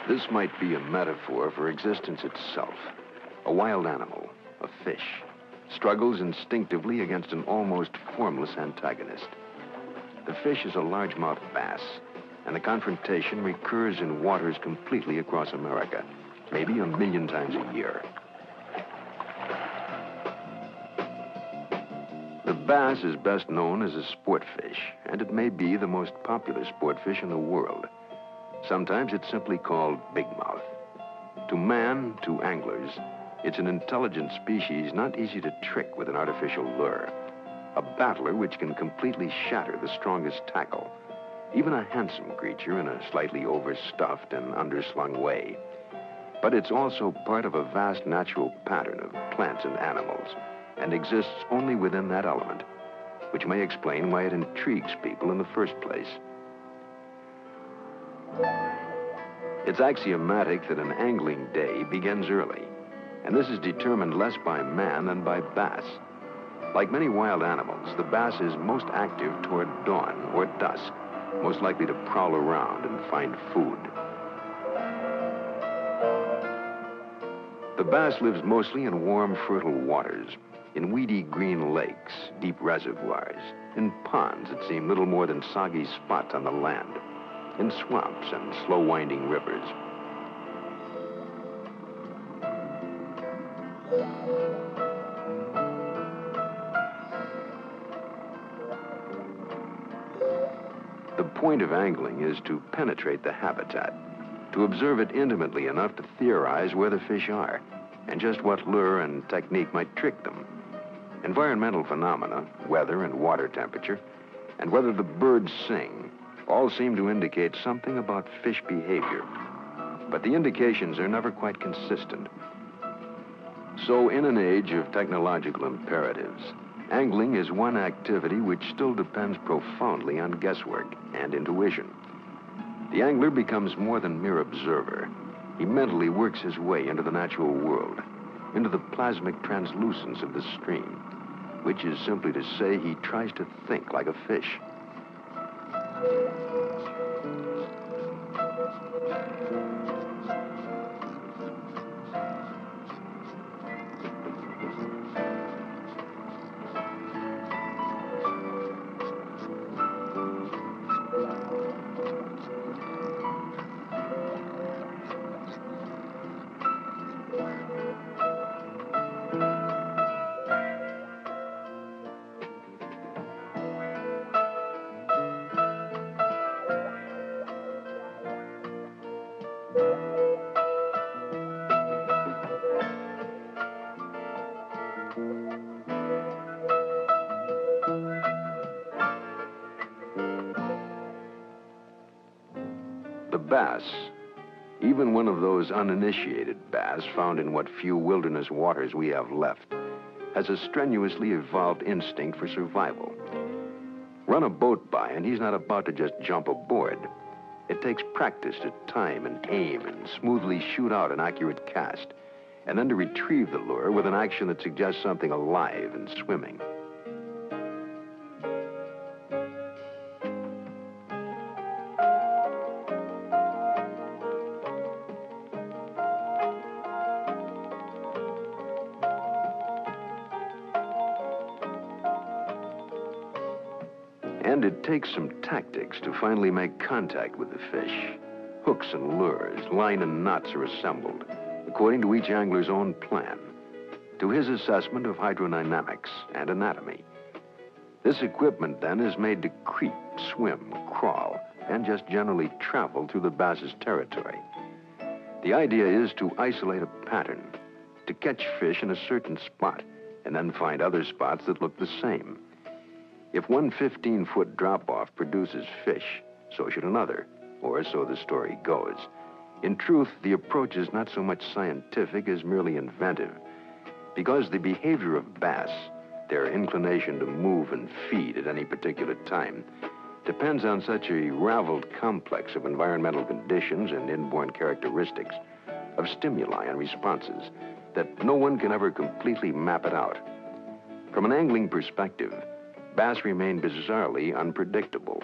This might be a metaphor for existence itself. A wild animal, a fish, struggles instinctively against an almost formless antagonist. The fish is a largemouth bass, and the confrontation recurs in waters completely across America, maybe 1 million times a year. The bass is best known as a sport fish, and it may be the most popular sport fish in the world. Sometimes it's simply called bigmouth. To man, to anglers, it's an intelligent species not easy to trick with an artificial lure. A battler which can completely shatter the strongest tackle, even a handsome creature in a slightly overstuffed and underslung way. But it's also part of a vast natural pattern of plants and animals, and exists only within that element, which may explain why it intrigues people in the first place. It's axiomatic that an angling day begins early, and this is determined less by man than by bass. Like many wild animals, the bass is most active toward dawn or dusk, most likely to prowl around and find food. The bass lives mostly in warm, fertile waters, in weedy green lakes, deep reservoirs, in ponds that seem little more than soggy spots on the land, in swamps and slow-winding rivers. The point of angling is to penetrate the habitat, to observe it intimately enough to theorize where the fish are. and just what lure and technique might trick them. Environmental phenomena, weather and water temperature, and whether the birds sing, all seem to indicate something about fish behavior. But the indications are never quite consistent. So in an age of technological imperatives, angling is one activity which still depends profoundly on guesswork and intuition. The angler becomes more than mere observer. He mentally works his way into the natural world, into the plasmic translucence of the stream, which is simply to say he tries to think like a fish. The bass, even one of those uninitiated bass found in what few wilderness waters we have left, has a strenuously evolved instinct for survival. Run a boat by and he's not about to just jump aboard. It takes practice to time and aim and smoothly shoot out an accurate cast, and then to retrieve the lure with an action that suggests something alive and swimming. And it takes some tactics to finally make contact with the fish. Hooks and lures, line and knots are assembled, according to each angler's own plan, to his assessment of hydrodynamics and anatomy. This equipment, then, is made to creep, swim, crawl, and just generally travel through the bass's territory. The idea is to isolate a pattern, to catch fish in a certain spot, and then find other spots that look the same. If one 15-foot drop-off produces fish, so should another, or so the story goes. In truth, the approach is not so much scientific as merely inventive, because the behavior of bass, their inclination to move and feed at any particular time, depends on such a raveled complex of environmental conditions and inborn characteristics, of stimuli and responses, that no one can ever completely map it out. From an angling perspective, bass remain bizarrely unpredictable.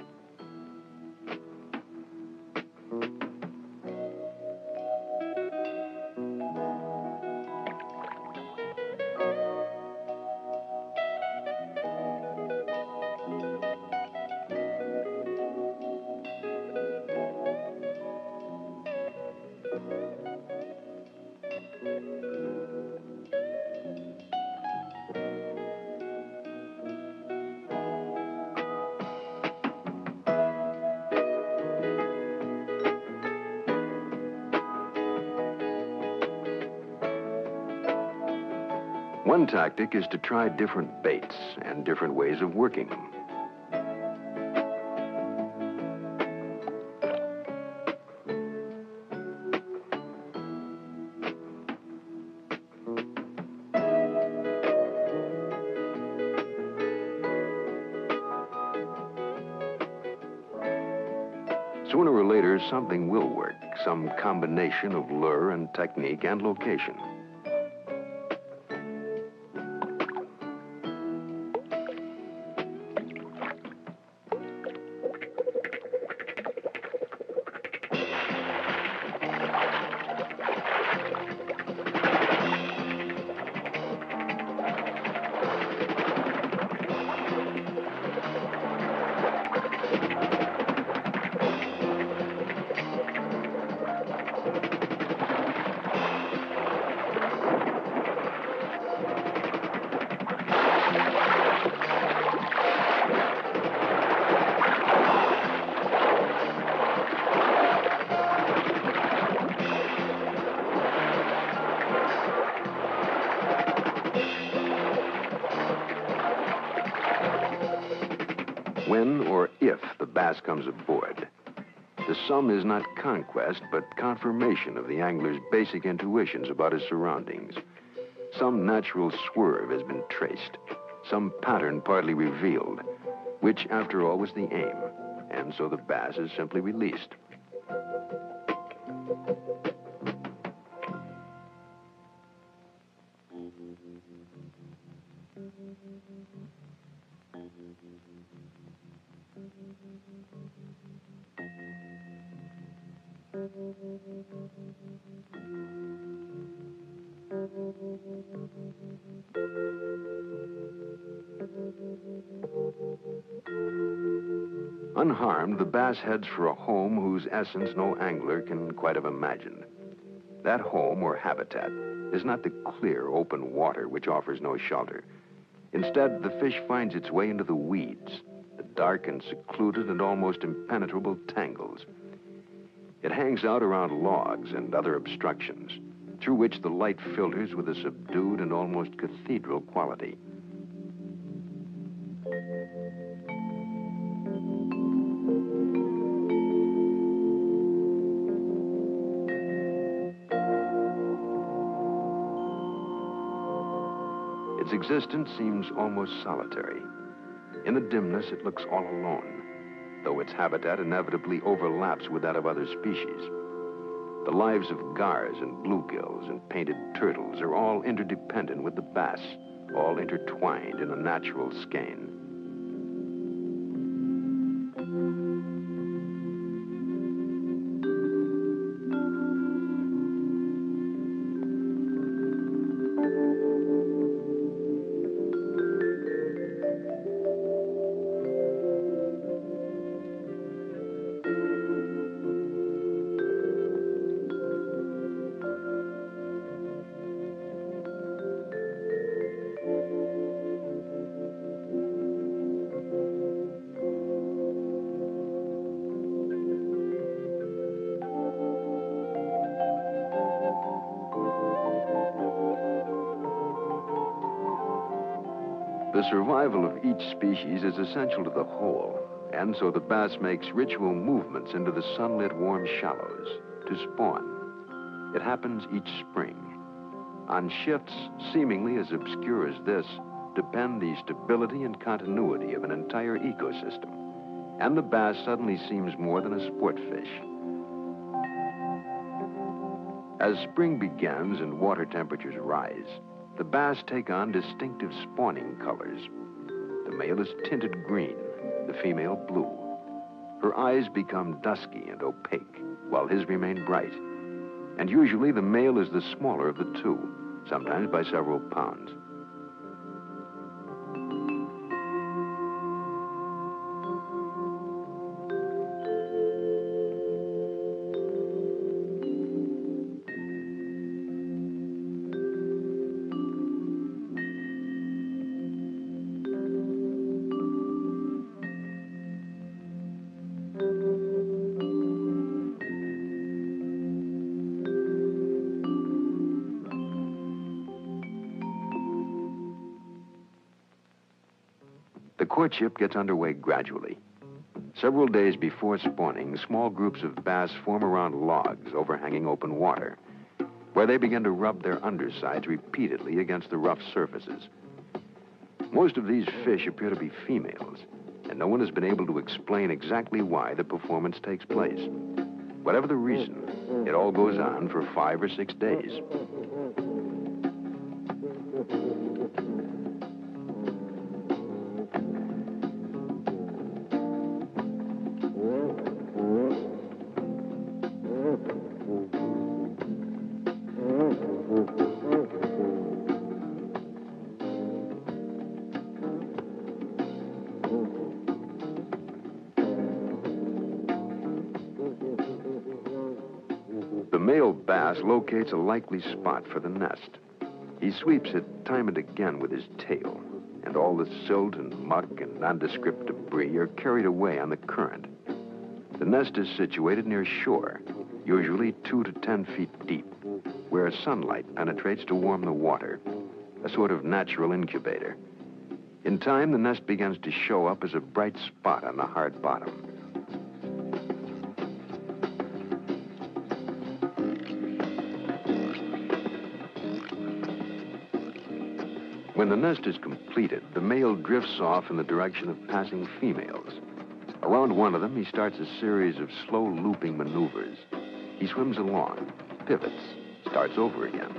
One tactic is to try different baits and different ways of working them. Sooner or later, something will work, some combination of lure and technique and location. bass comes aboard. The sum is not conquest, but confirmation of the angler's basic intuitions about his surroundings. Some natural swerve has been traced, some pattern partly revealed, which, after all, was the aim, and so the bass is simply released. Unharmed, the bass heads for a home whose essence no angler can quite have imagined. That home, or habitat, is not the clear, open water which offers no shelter. Instead, the fish finds its way into the weeds, the dark and secluded and almost impenetrable tangles. It hangs out around logs and other obstructions, through which the light filters with a subdued and almost cathedral quality. Its existence seems almost solitary. In the dimness, it looks all alone, though its habitat inevitably overlaps with that of other species. The lives of gars and bluegills and painted turtles are all interdependent with the bass, all intertwined in a natural skein. The survival of each species is essential to the whole, and so the bass makes ritual movements into the sunlit warm shallows to spawn. It happens each spring. On shifts seemingly as obscure as this depend the stability and continuity of an entire ecosystem, and the bass suddenly seems more than a sport fish. As spring begins and water temperatures rise, the bass take on distinctive spawning colors. The male is tinted green, the female blue. Her eyes become dusky and opaque, while his remain bright. And usually the male is the smaller of the two, sometimes by several pounds. The courtship gets underway gradually. Several days before spawning, small groups of bass form around logs overhanging open water, where they begin to rub their undersides repeatedly against the rough surfaces. Most of these fish appear to be females, and no one has been able to explain exactly why the performance takes place. Whatever the reason, it all goes on for 5 or 6 days. The male bass locates a likely spot for the nest. He sweeps it time and again with his tail, and all the silt and muck and nondescript debris are carried away on the current. The nest is situated near shore, usually 2 to 10 feet deep, where sunlight penetrates to warm the water, a sort of natural incubator. In time, the nest begins to show up as a bright spot on the hard bottom, When the nest is completed, the male drifts off in the direction of passing females. Around one of them, he starts a series of slow looping maneuvers. He swims along, pivots, starts over again.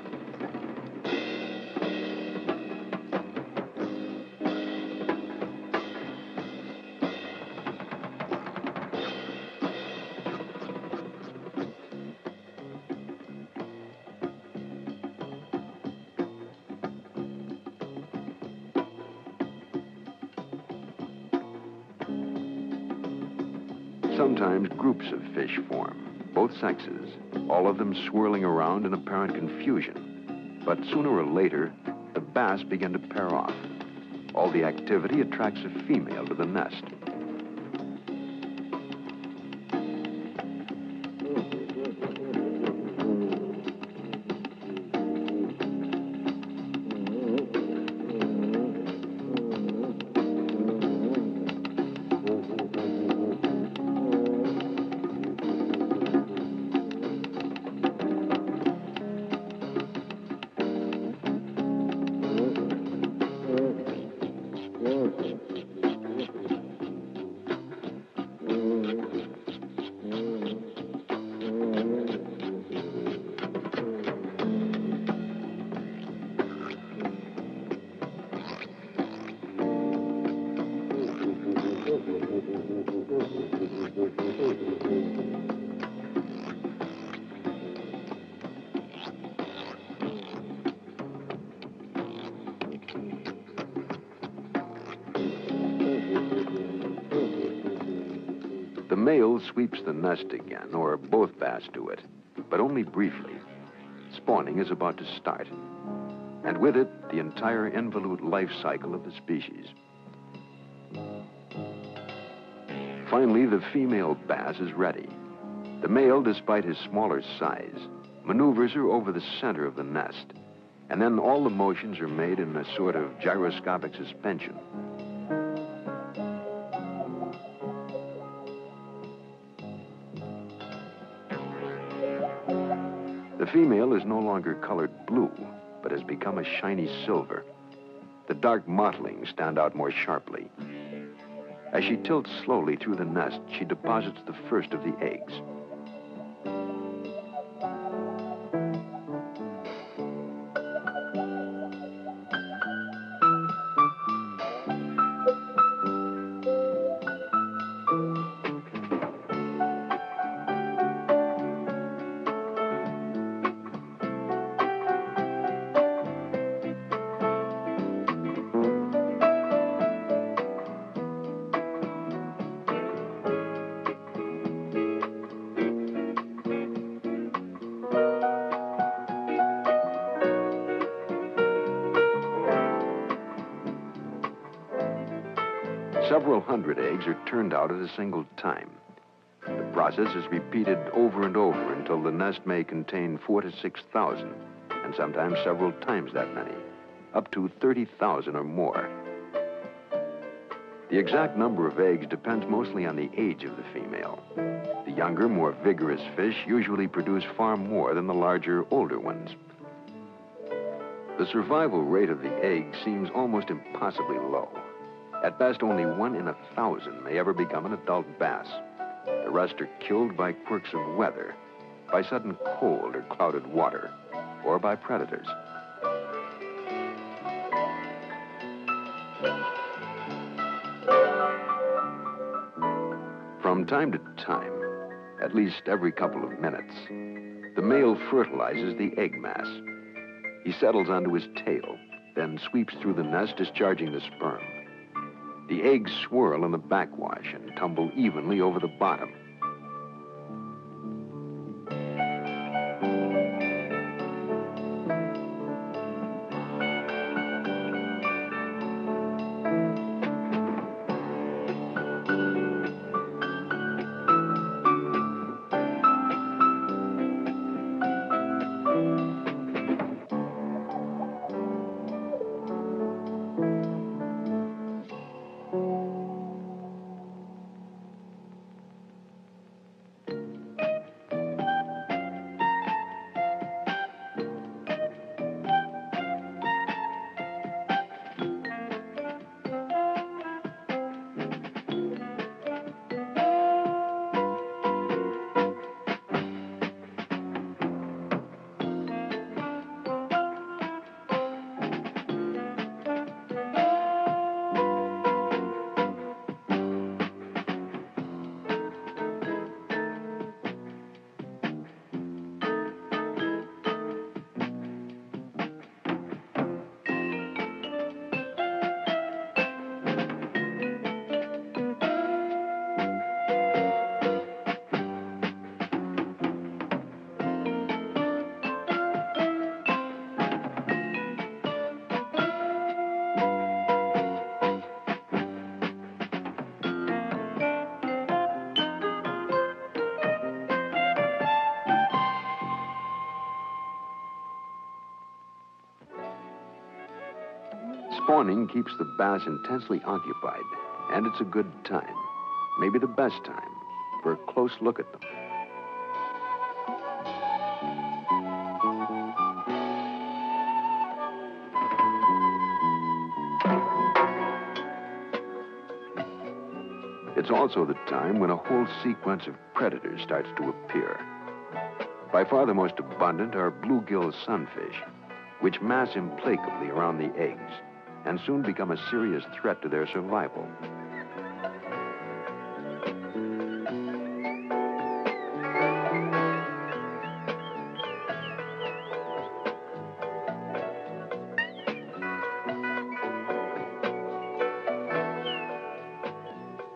Sometimes groups of fish form, both sexes, all of them swirling around in apparent confusion. But sooner or later, the bass begin to pair off. All the activity attracts a female to the nest. The male sweeps the nest again, or both bass do it, but only briefly. Spawning is about to start, and with it, the entire involute life cycle of the species. Finally, the female bass is ready. The male, despite his smaller size, maneuvers her over the center of the nest, and then all the motions are made in a sort of gyroscopic suspension. The female is no longer colored blue, but has become a shiny silver. The dark mottlings stand out more sharply. As she tilts slowly through the nest, she deposits the first of the eggs. Several hundred eggs are turned out at a single time. The process is repeated over and over until the nest may contain 4,000 to 6,000, and sometimes several times that many, up to 30,000 or more. The exact number of eggs depends mostly on the age of the female. The younger, more vigorous fish usually produce far more than the larger, older ones. The survival rate of the egg seems almost impossibly low. At best, only 1 in 1,000 may ever become an adult bass. The rest are killed by quirks of weather, by sudden cold or clouded water, or by predators. From time to time, at least every couple of minutes, the male fertilizes the egg mass. He settles onto his tail, then sweeps through the nest, discharging the sperm. The eggs swirl in the backwash and tumble evenly over the bottom. Spawning keeps the bass intensely occupied, and it's a good time, maybe the best time, for a close look at them. It's also the time when a whole sequence of predators starts to appear. By far the most abundant are bluegill sunfish, which mass implacably around the eggs and soon become a serious threat to their survival.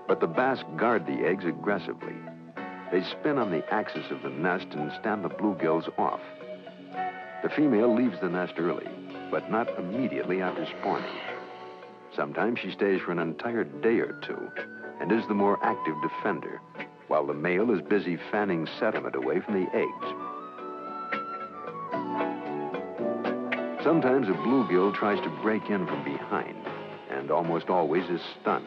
But the bass guard the eggs aggressively. They spin on the axis of the nest and stand the bluegills off. The female leaves the nest early, but not immediately after spawning. Sometimes she stays for an entire day or two and is the more active defender, while the male is busy fanning sediment away from the eggs. Sometimes a bluegill tries to break in from behind and almost always is stunned.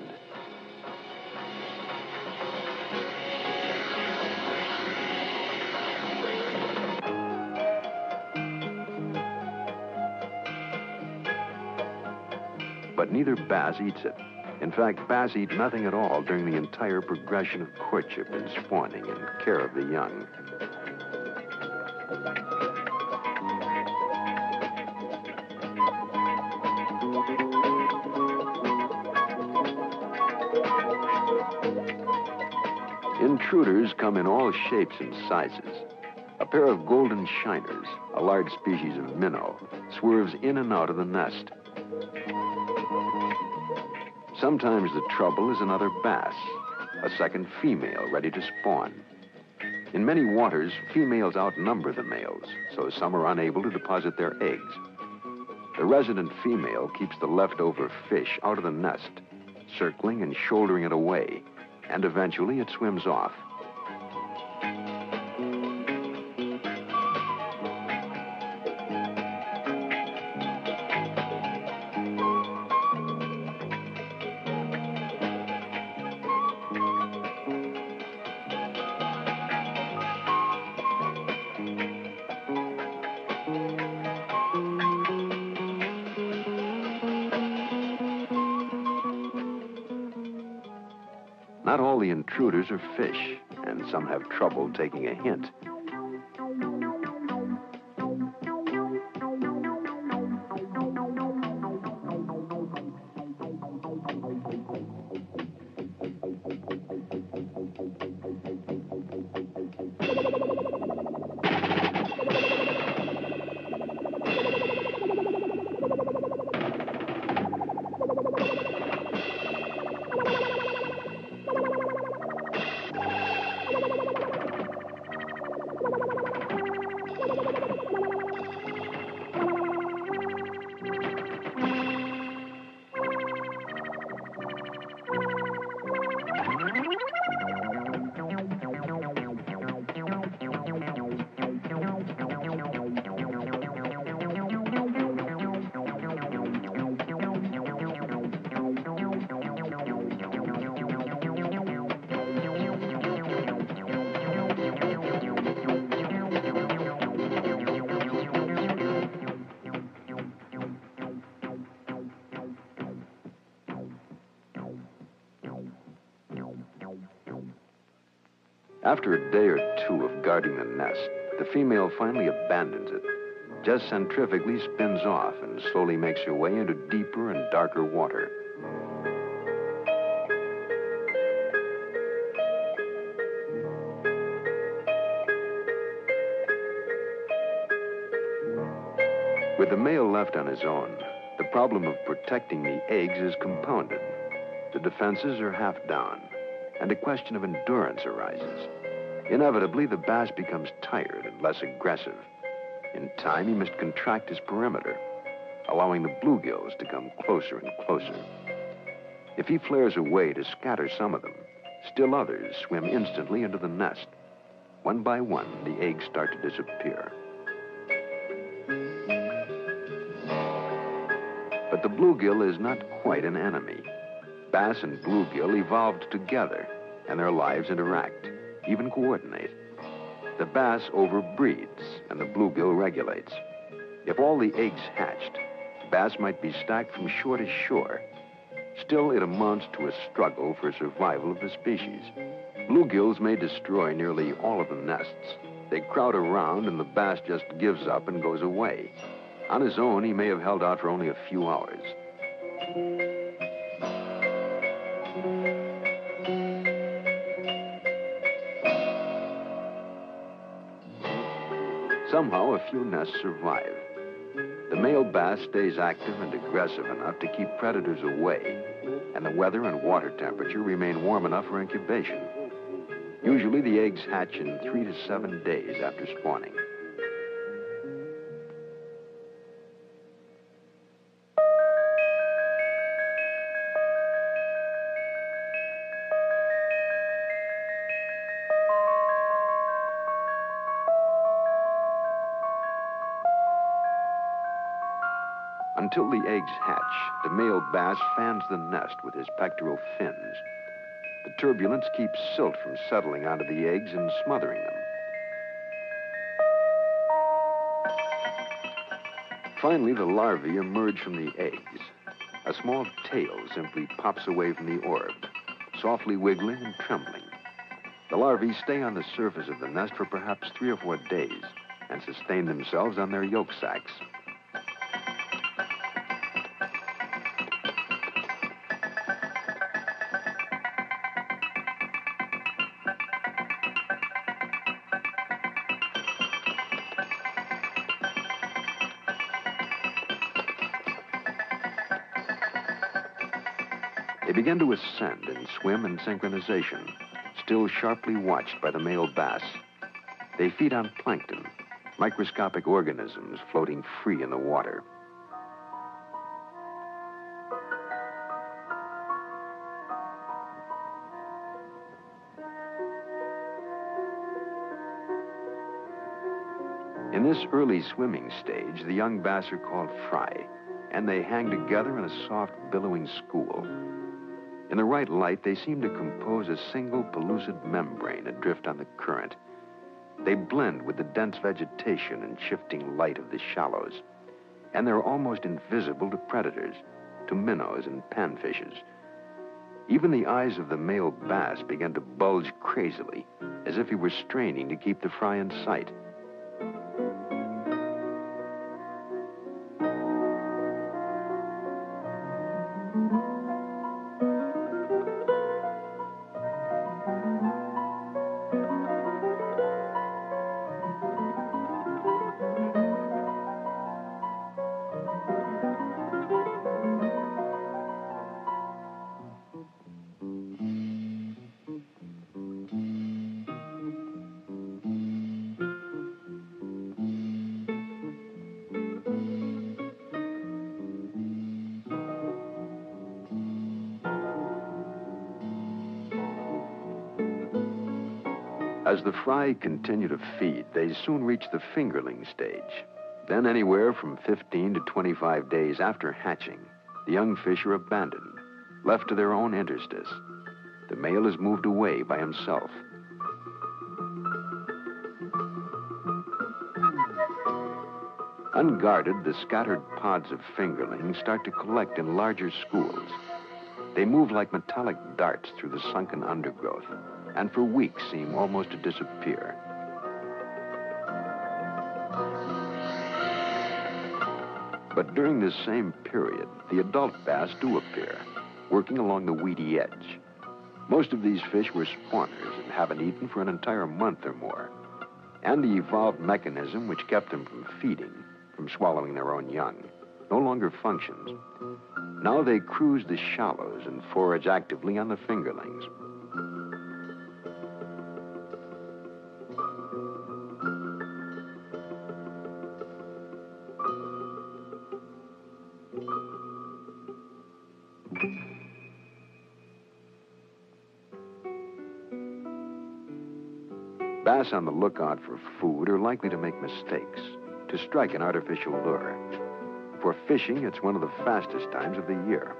But neither bass eats it. In fact, bass eat nothing at all during the entire progression of courtship and spawning and care of the young. Intruders come in all shapes and sizes. A pair of golden shiners, a large species of minnow, swerves in and out of the nest. Sometimes the trouble is another bass, a second female ready to spawn. In many waters, females outnumber the males, so some are unable to deposit their eggs. The resident female keeps the leftover fish out of the nest, circling and shouldering it away, and eventually it swims off. Not all the intruders are fish, and some have trouble taking a hint. After a day or two of guarding the nest, the female finally abandons it, just centrifugally spins off and slowly makes her way into deeper and darker water. With the male left on his own, the problem of protecting the eggs is compounded. The defenses are half down, and a question of endurance arises. Inevitably, the bass becomes tired and less aggressive. In time, he must contract his perimeter, allowing the bluegills to come closer and closer. If he flares away to scatter some of them, still others swim instantly into the nest. One by one, the eggs start to disappear. But the bluegill is not quite an enemy. Bass and bluegill evolved together, and their lives interact, even coordinate. The bass overbreeds, and the bluegill regulates. If all the eggs hatched, bass might be stacked from shore to shore. Still, it amounts to a struggle for survival of the species. Bluegills may destroy nearly all of the nests. They crowd around, and the bass just gives up and goes away. On his own, he may have held out for only a few hours. Somehow, a few nests survive. The male bass stays active and aggressive enough to keep predators away, and the weather and water temperature remain warm enough for incubation. Usually, the eggs hatch in 3 to 7 days after spawning. Until the eggs hatch, the male bass fans the nest with his pectoral fins. The turbulence keeps silt from settling onto the eggs and smothering them. Finally, the larvae emerge from the eggs. A small tail simply pops away from the orb, softly wiggling and trembling. The larvae stay on the surface of the nest for perhaps 3 or 4 days and sustain themselves on their yolk sacs. They begin to ascend and swim in synchronization, still sharply watched by the male bass. They feed on plankton, microscopic organisms floating free in the water. In this early swimming stage, the young bass are called fry, and they hang together in a soft, billowing school. In the right light, they seem to compose a single pellucid membrane adrift on the current. They blend with the dense vegetation and shifting light of the shallows, and they're almost invisible to predators, to minnows and panfishes. Even the eyes of the male bass begin to bulge crazily, as if he were straining to keep the fry in sight. As the fry continue to feed, they soon reach the fingerling stage. Then anywhere from 15 to 25 days after hatching, the young fish are abandoned, left to their own interstice. The male is moved away by himself. Unguarded, the scattered pods of fingerlings start to collect in larger schools. They move like metallic darts through the sunken undergrowth, and for weeks seem almost to disappear. But during this same period, the adult bass do appear, working along the weedy edge. Most of these fish were spawners and haven't eaten for an entire month or more. And the evolved mechanism which kept them from feeding, from swallowing their own young, no longer functions. Now they cruise the shallows and forage actively on the fingerlings. Bass on the lookout for food are likely to make mistakes, to strike an artificial lure. For fishing, it's one of the fastest times of the year.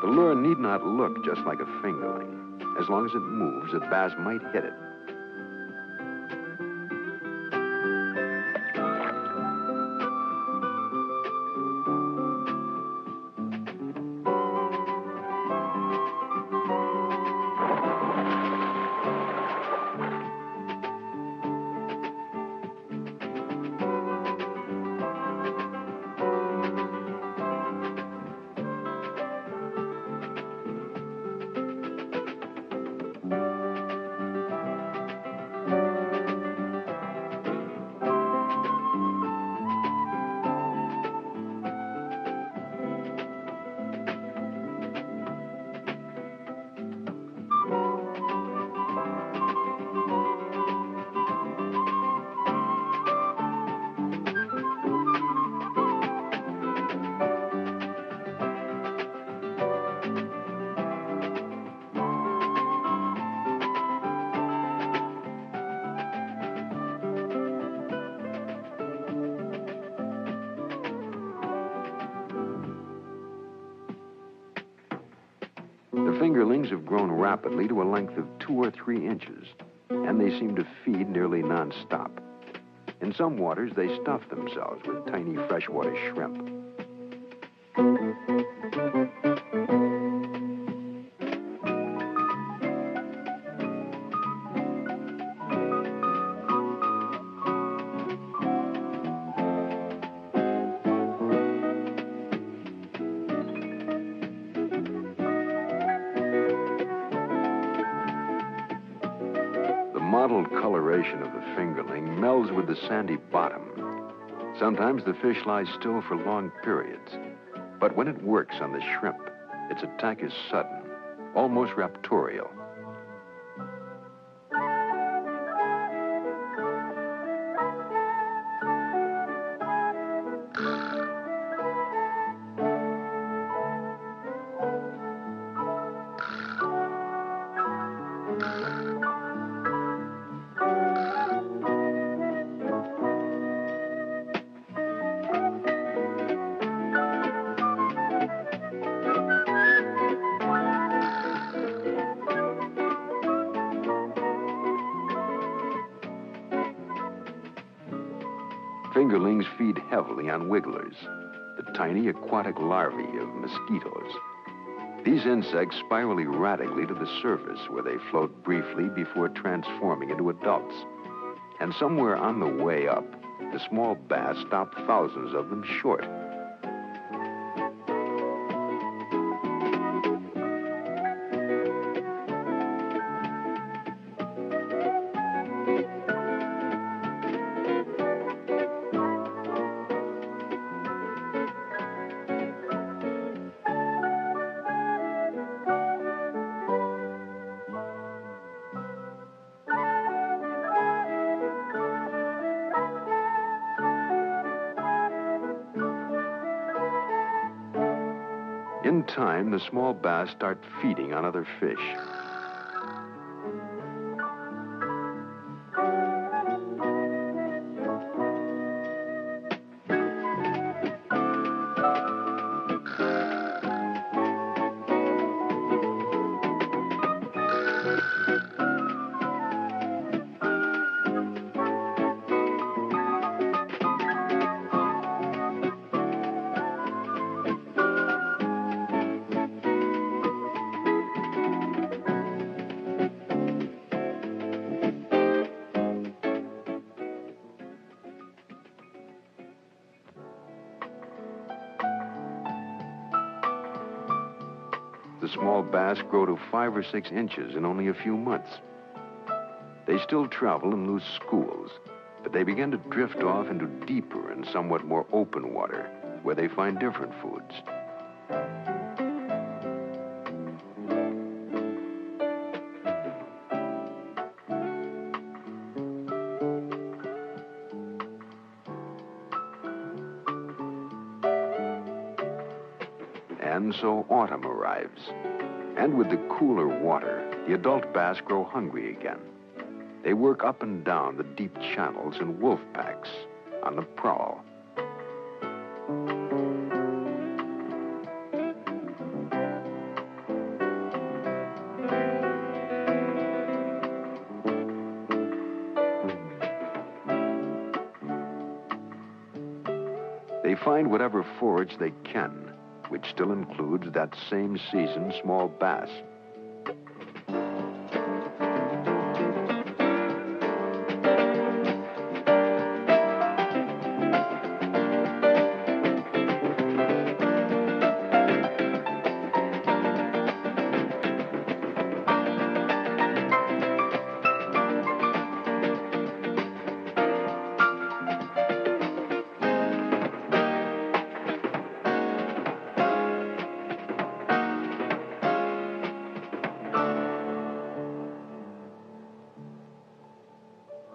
The lure need not look just like a fingerling. As long as it moves, a bass might hit it. The fingerlings have grown rapidly to a length of 2 or 3 inches, and they seem to feed nearly nonstop. In some waters, they stuff themselves with tiny freshwater shrimp. The mottled coloration of the fingerling melds with the sandy bottom. Sometimes the fish lies still for long periods, but when it works on the shrimp, its attack is sudden, almost raptorial. Fingerlings feed heavily on wigglers, the tiny aquatic larvae of mosquitoes. These insects spiral erratically to the surface, where they float briefly before transforming into adults. And somewhere on the way up, the small bass stop thousands of them short. In time, the small bass start feeding on other fish. The small bass grow to 5 or 6 inches in only a few months. They still travel and lose schools, but they begin to drift off into deeper and somewhat more open water, where they find different foods. And so autumn arrives. And with the cooler water, the adult bass grow hungry again. They work up and down the deep channels in wolf packs on the prowl. They find whatever forage they can, which still includes that same season's small bass.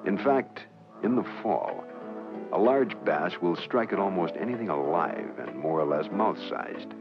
In fact, in the fall, a large bass will strike at almost anything alive and more or less mouth-sized.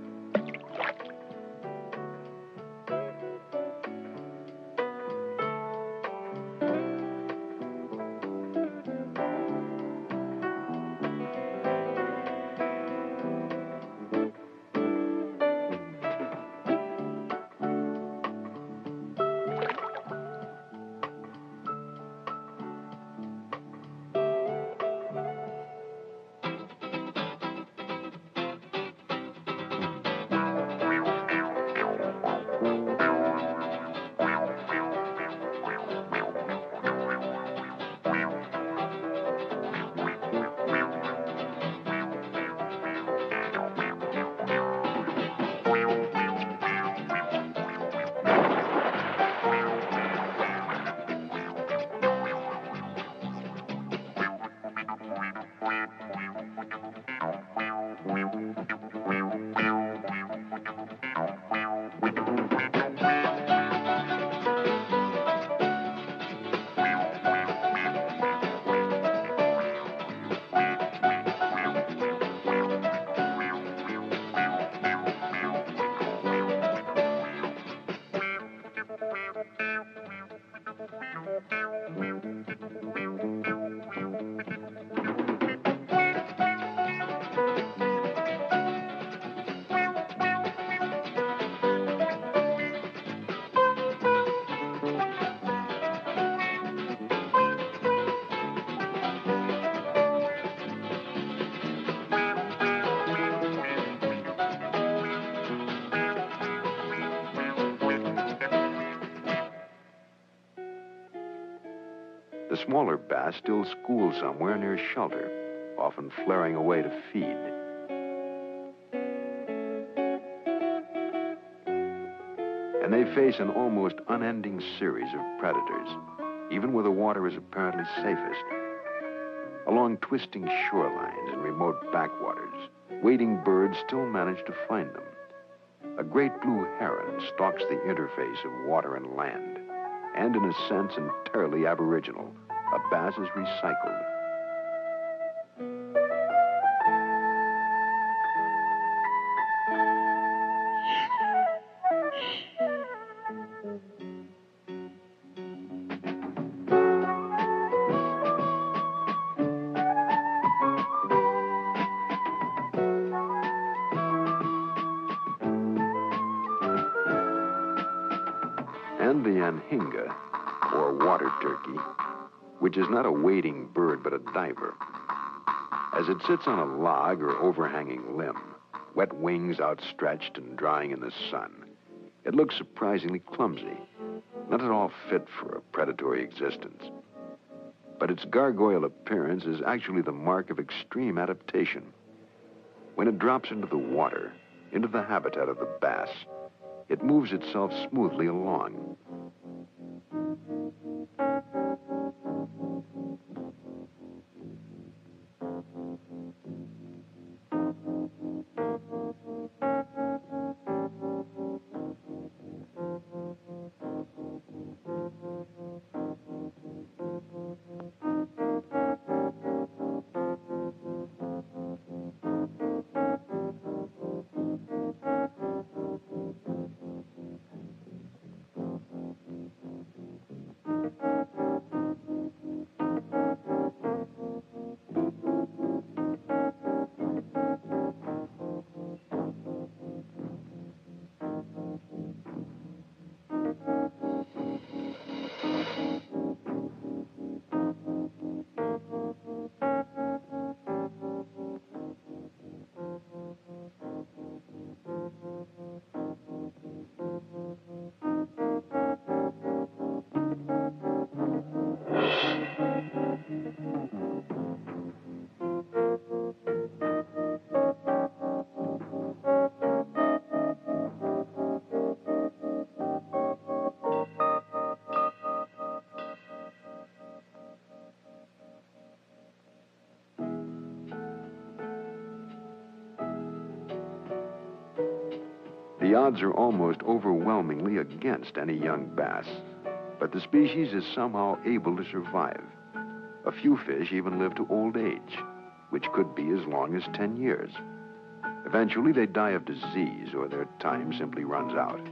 The smaller bass still school somewhere near shelter, often flaring away to feed. And they face an almost unending series of predators, even where the water is apparently safest. Along twisting shorelines and remote backwaters, wading birds still manage to find them. A great blue heron stalks the interface of water and land, and in a sense entirely aboriginal. A bass is recycled. And the anhinga, or water turkey, which is not a wading bird but a diver. As it sits on a log or overhanging limb, wet wings outstretched and drying in the sun, it looks surprisingly clumsy, not at all fit for a predatory existence. But its gargoyle appearance is actually the mark of extreme adaptation. When it drops into the water, into the habitat of the bass, it moves itself smoothly along. The odds are almost overwhelmingly against any young bass, but the species is somehow able to survive. A few fish even live to old age, which could be as long as 10 years. Eventually, they die of disease or their time simply runs out.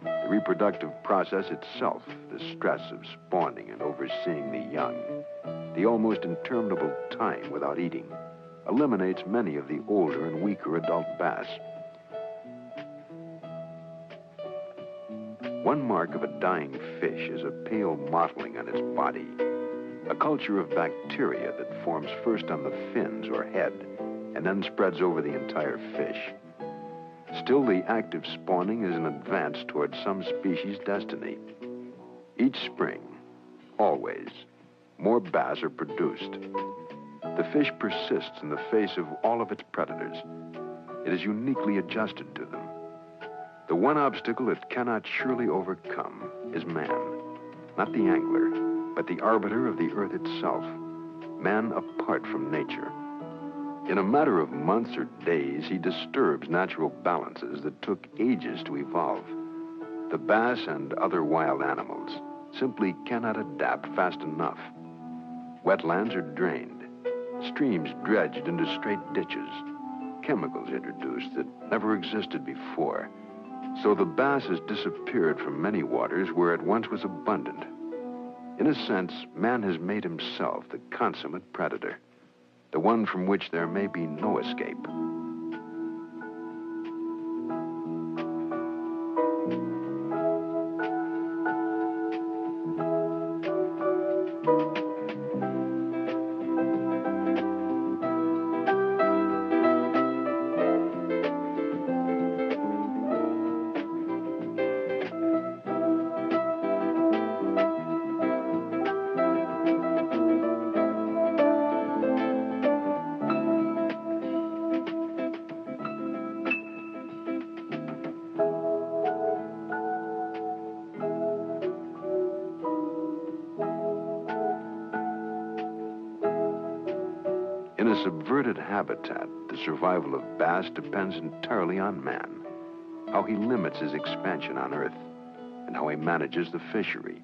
The reproductive process itself, the stress of spawning and overseeing the young, the almost interminable time without eating, eliminates many of the older and weaker adult bass. One mark of a dying fish is a pale mottling on its body, a culture of bacteria that forms first on the fins or head and then spreads over the entire fish. Still, the active spawning is an advance towards some species' destiny. Each spring, always, more bass are produced. The fish persists in the face of all of its predators. It is uniquely adjusted to them. The one obstacle it cannot surely overcome is man, not the angler, but the arbiter of the earth itself, man apart from nature. In a matter of months or days, he disturbs natural balances that took ages to evolve. The bass and other wild animals simply cannot adapt fast enough. Wetlands are drained, streams dredged into straight ditches, chemicals introduced that never existed before. So the bass has disappeared from many waters where it once was abundant. In a sense, man has made himself the consummate predator, the one from which there may be no escape. In a subverted habitat, the survival of bass depends entirely on man, how he limits his expansion on Earth, and how he manages the fishery.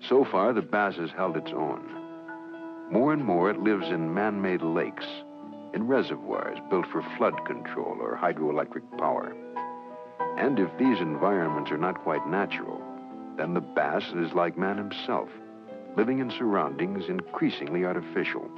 So far, the bass has held its own. More and more, it lives in man-made lakes, in reservoirs built for flood control or hydroelectric power. And if these environments are not quite natural, then the bass is like man himself, living in surroundings increasingly artificial.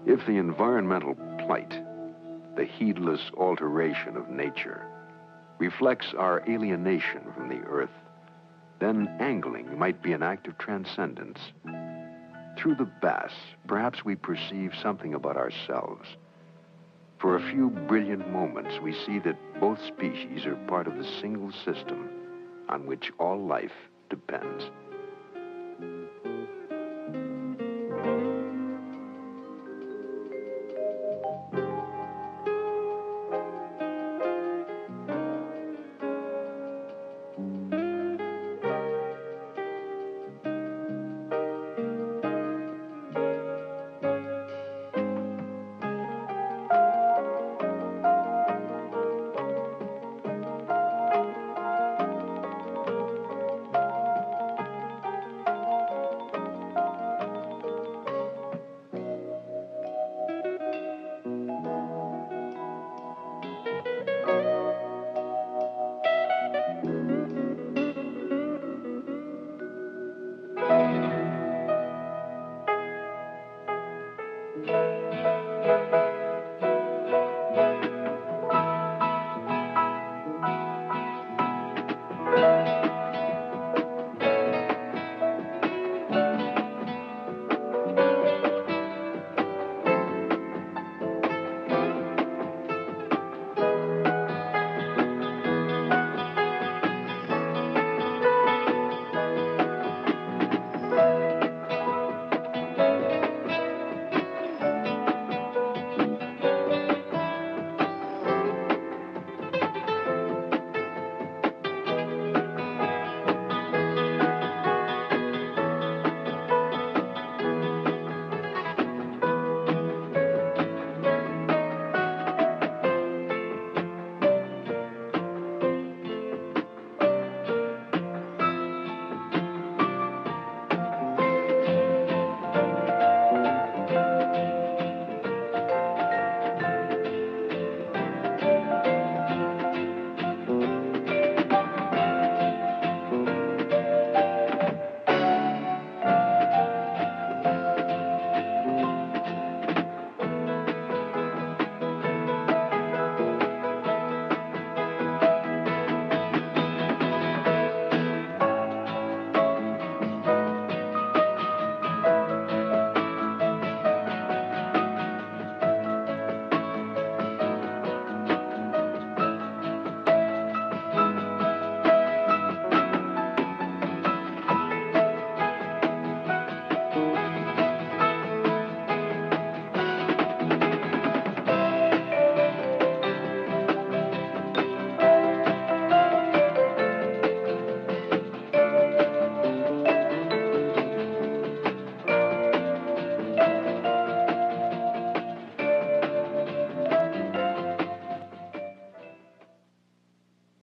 If the environmental plight, the heedless alteration of nature, reflects our alienation from the earth, then angling might be an act of transcendence. Through the bass, perhaps we perceive something about ourselves. For a few brilliant moments, we see that both species are part of the single system on which all life depends.